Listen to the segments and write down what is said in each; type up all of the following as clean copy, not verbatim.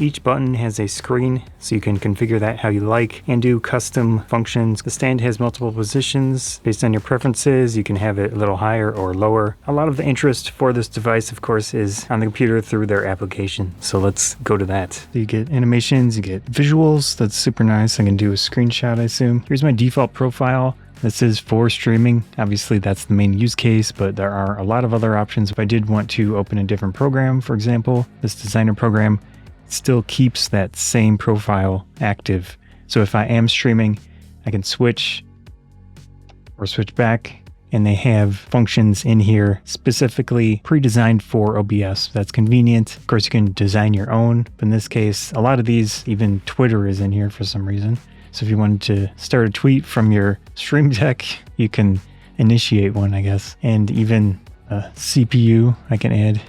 Each button has a screen, so you can configure that how you like and do custom functions. The stand has multiple positions. Based on your preferences, you can have it a little higher or lower. A lot of the interest for this device, of course, is on the computer through their application. So let's go to that. So you get animations, you get visuals. That's super nice. I can do a screenshot, I assume. Here's my default profile. This is for streaming. Obviously, that's the main use case, but there are a lot of other options. If I did want to open a different program, for example, this designer program, still keeps that same profile active. So if I am streaming, I can switch or switch back, and they have functions in here specifically pre-designed for OBS. That's convenient. Of course, you can design your own, but in this case, a lot of these, even Twitter is in here for some reason. So if you wanted to start a tweet from your Stream Deck, you can initiate one, I guess. And even a CPU I can add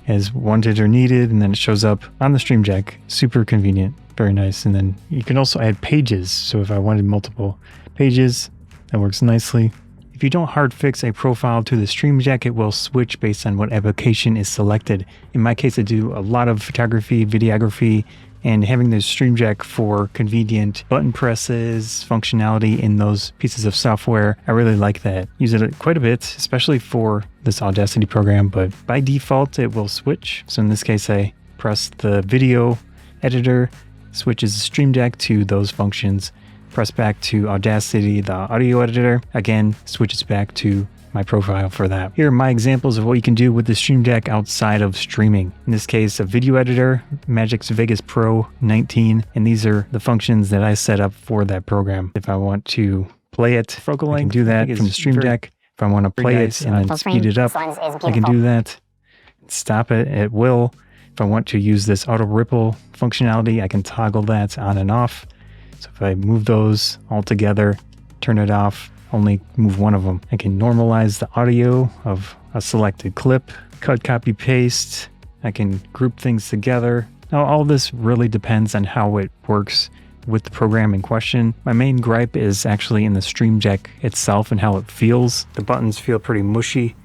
as wanted or needed, and then it shows up on the Stream Deck. Super convenient, very nice. And then you can also add pages. So if I wanted multiple pages, that works nicely. If you don't hard fix a profile to the Stream Deck, it will switch based on what application is selected. In my case, I do a lot of photography, videography, and having the Stream Deck for convenient button presses, functionality in those pieces of software, I really like that. Use it quite a bit, especially for this Audacity program, but by default, it will switch. So in this case, I press the video editor, switches the Stream Deck to those functions, press back to Audacity, the audio editor, again, switches back to my profile for that. Here are my examples of what you can do with the Stream Deck outside of streaming. In this case, a video editor, Magix Vegas Pro 19, and these are the functions that I set up for that program. If I want to play it, focal length, I can do that from the Stream Deck. If I want to play it and then speed it up, I can do that. Stop it at will. If I want to use this auto ripple functionality, I can toggle that on and off. So if I move those all together, turn it off, only move one of them. I can normalize the audio of a selected clip, cut, copy, paste. I can group things together. Now, all this really depends on how it works with the program in question. My main gripe is actually in the Stream Deck itself and how it feels. The buttons feel pretty mushy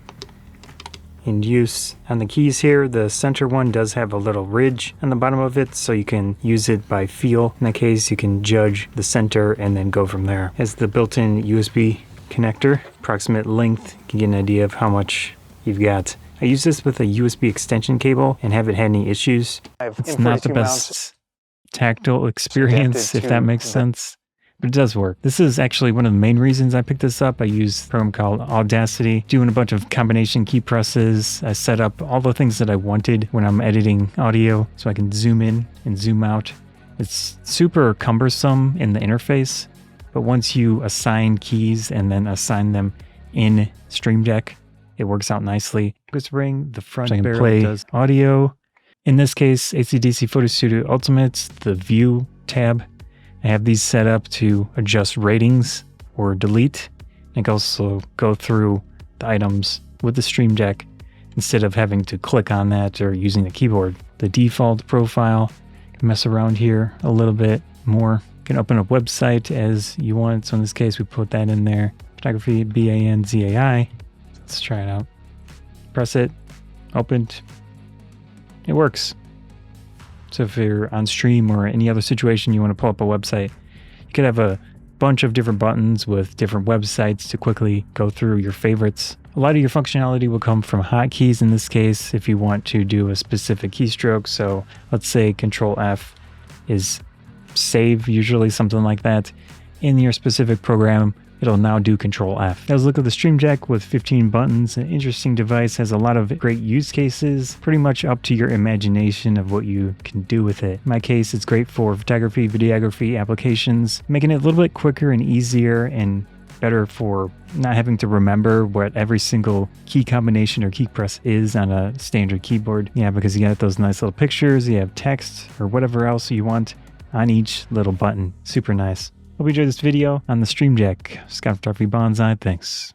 in use. On the keys here, the center one does have a little ridge on the bottom of it, so you can use it by feel. In that case, you can judge the center and then go from there. As the built-in USB connector, approximate length, you can get an idea of how much you've got. I use this with a USB extension cable and haven't had any issues. It's not the best tactile experience, if that makes sense, but it does work. This is actually one of the main reasons I picked this up. I use a program called Audacity, doing a bunch of combination key presses. I set up all the things that I wanted when I'm editing audio, so I can zoom in and zoom out. It's super cumbersome in the interface, but once you assign keys and then assign them in Stream Deck, it works out nicely. Whispering, the front so I can play does audio. In this case, AC/DC Photo Studio Ultimate, the View tab. I have these set up to adjust ratings or delete. I can also go through the items with the Stream Deck instead of having to click on that or using the keyboard. The default profile, mess around here a little bit more. You can open a website as you want. So in this case, we put that in there. Photography, BANZAI. Let's try it out. Press it, opened. It works. So if you're on stream or any other situation you want to pull up a website, you could have a bunch of different buttons with different websites to quickly go through your favorites. A lot of your functionality will come from hotkeys in this case if you want to do a specific keystroke. So let's say Control F is save, usually something like that. In your specific program, it'll now do Control F. Let's look at the Stream Deck with 15 buttons. An interesting device, has a lot of great use cases, pretty much up to your imagination of what you can do with it. In my case, it's great for photography, videography applications, making it a little bit quicker and easier and better for not having to remember what every single key combination or key press is on a standard keyboard. Yeah, because you got those nice little pictures, you have text or whatever else you want on each little button. Super nice. Hope you enjoyed this video on the Stream Deck. Scott Photography Bonsai, thanks.